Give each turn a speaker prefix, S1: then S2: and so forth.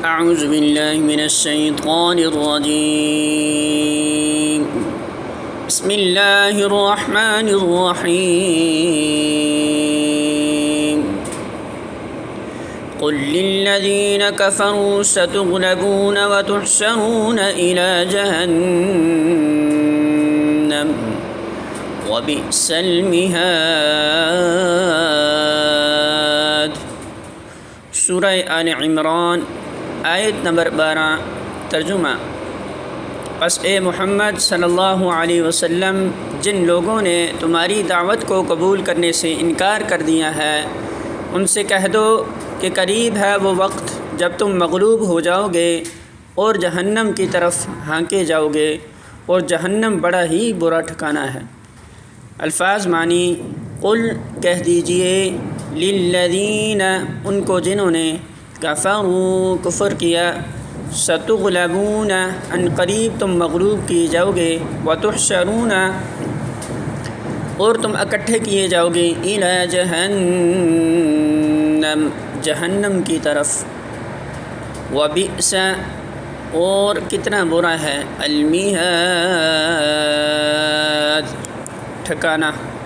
S1: اعوذ باللہ من الشیطان الرجیم بسم اللہ الرحمن الرحیم قل للذین کفروا ستغلبون وتحشرون إلی جہنم وبئس المہاد۔ سورہ آل عمران آیت نمبر 12۔ ترجمہ: پس اے محمد صلی اللہ علیہ وسلم، جن لوگوں نے تمہاری دعوت کو قبول کرنے سے انکار کر دیا ہے، ان سے کہہ دو کہ قریب ہے وہ وقت جب تم مغلوب ہو جاؤ گے اور جہنم کی طرف ہانکے جاؤ گے، اور جہنم بڑا ہی برا ٹھکانہ ہے۔ الفاظ معنی: قل کہہ دیجئے، للذین ان کو جنہوں نے، کفروا کفر کیا، ستغلبون ان قریب تم مغلوب کیے جاؤ گے، وتحشرون اور تم اکٹھے کیے جاؤ گے، الی جہنم جہنم کی طرف، وبئس اور کتنا برا ہے، المہاد ٹھکانہ۔